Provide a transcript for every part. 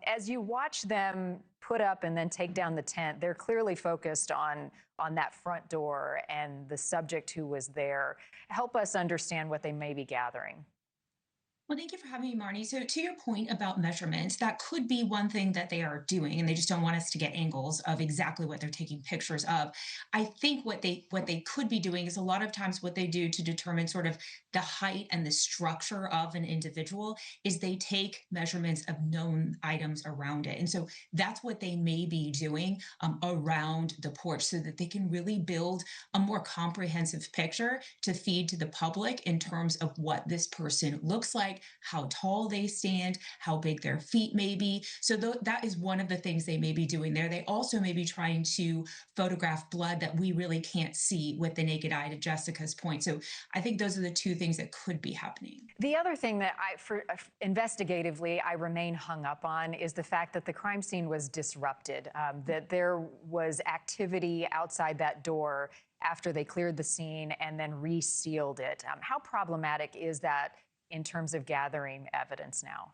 As you watch them put up and then take down the tent, they're clearly focused on that front door and the subject who was there. Help us understand what they may be gathering. Well, thank you for having me, Marnie. So, to your point about measurements, that could be one thing that they are doing, and they just don't want us to get angles of exactly what they're taking pictures of. I think what they could be doing is a lot of times what they do to determine sort of the height and the structure of an individual is they take measurements of known items around it, and so that's what they may be doing around the porch, so that they can really build a more comprehensive picture to feed to the public in terms of what this person looks like, how tall they stand, how big their feet may be. So that is one of the things they may be doing there. They also may be trying to photograph blood that we really can't see with the naked eye, to Jessica's point. So I think those are the two things that could be happening. The other thing that investigatively, I remain hung up on is the fact that the crime scene was disrupted, that there was activity outside that door after they cleared the scene and then resealed it. How problematic is that in terms of gathering evidence now?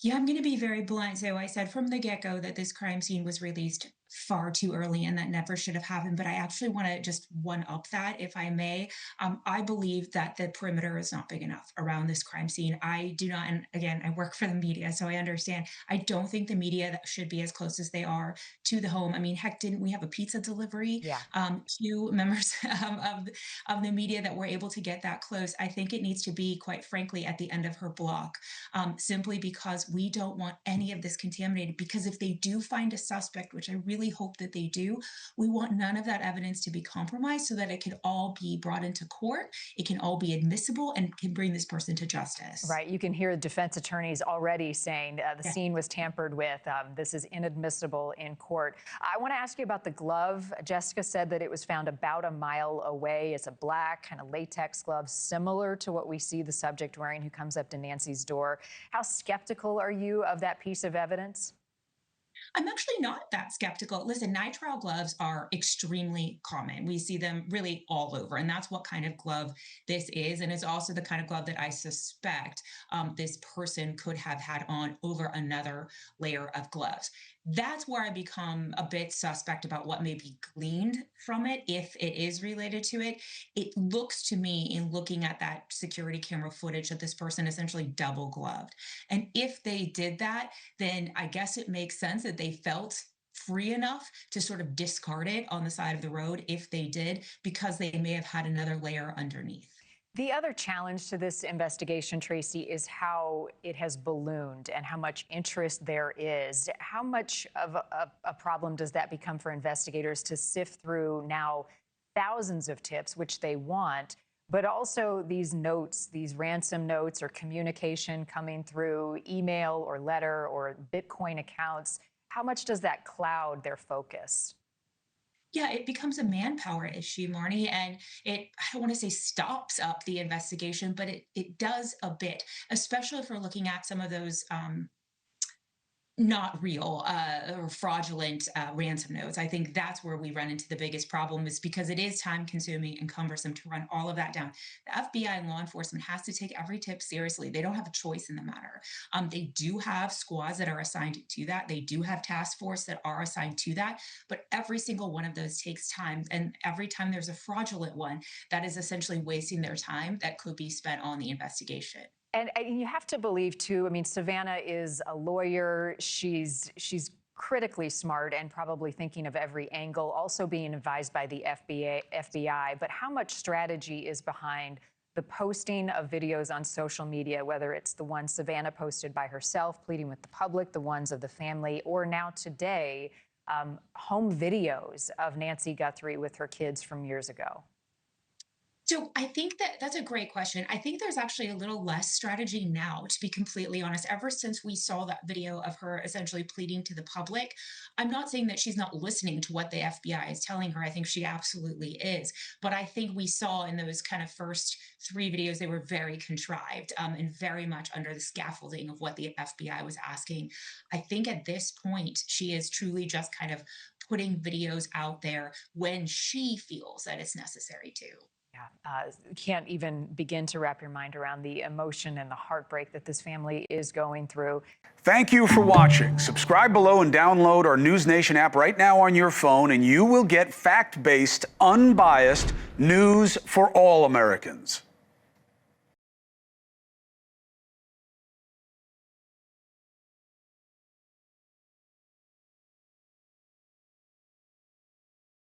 Yeah, I'm going to be very blunt. So I said from the get go that this crime scene was released far too early and that never should have happened. But I actually want to just one up that, if I may. I believe that the perimeter is not big enough around this crime scene. I do not, and again, I work for the media, so I understand. I don't think the media that should be as close as they are to the home. I mean, heck, didn't we have a pizza delivery Yeah. to members of the media that were able to get that close? I think it needs to be, quite frankly, at the end of her block, simply because we don't want any of this contaminated. Because if they do find a suspect, which I really hope that they do, we want none of that evidence to be compromised so that it can all be brought into court, it can all be admissible, and can bring this person to justice. Right. You can hear defense attorneys already saying the Yeah. scene was tampered with. This is inadmissible in court. I want to ask you about the glove. Jessica said that it was found about a mile away. It's a black kind of latex glove, similar to what we see the subject wearing who comes up to Nancy's door. How skeptical are you of that piece of evidence? I'm actually not that skeptical. Listen, nitrile gloves are extremely common. We see them really all over, and that's what kind of glove this is. And it's also the kind of glove that I suspect this person could have had on over another layer of gloves. That's where I become a bit suspect about what may be gleaned from it, if it is related to it. It looks to me, in looking at that security camera footage, that this person essentially double gloved. And if they did that, then I guess it makes sense that they felt free enough to sort of discard it on the side of the road if they did, because they may have had another layer underneath. The other challenge to this investigation, Tracy, is how it has ballooned and how much interest there is. How much of a problem does that become for investigators to sift through now thousands of tips, which they want, but also these notes, these ransom notes or communication coming through email or letter or Bitcoin accounts? How much does that cloud their focus? Yeah, it becomes a manpower issue, Marnie, and I don't want to say stops up the investigation, but it does a bit, especially if we're looking at some of those not real or fraudulent ransom notes. I think that's where we run into the biggest problem, is because it is time consuming and cumbersome to run all of that down. The FBI and law enforcement has to take every tip seriously. They don't have a choice in the matter. They do have squads that are assigned to that. They do have task force that are assigned to that, but every single one of those takes time. And every time there's a fraudulent one, that is essentially wasting their time that could be spent on the investigation. And you have to believe too. I mean, Savannah is a lawyer. She's critically smart and probably thinking of every angle. Also being advised by the FBI. But how much strategy is behind the posting of videos on social media? Whether it's the one Savannah posted by herself, pleading with the public, the ones of the family, or now today, home videos of Nancy Guthrie with her kids from years ago. So I think that that's a great question. I think there's actually a little less strategy now, to be completely honest. Ever since we saw that video of her essentially pleading to the public, I'm not saying that she's not listening to what the FBI is telling her. I think she absolutely is. But I think we saw in those kind of first three videos, they were very contrived and very much under the scaffolding of what the FBI was asking. I think at this point, she is truly just kind of putting videos out there when she feels that it's necessary to. Can't even begin to wrap your mind around the emotion and the heartbreak that this family is going through. Thank you for watching. Subscribe below and download our NewsNation app right now on your phone, and you will get fact-based, unbiased news for all Americans.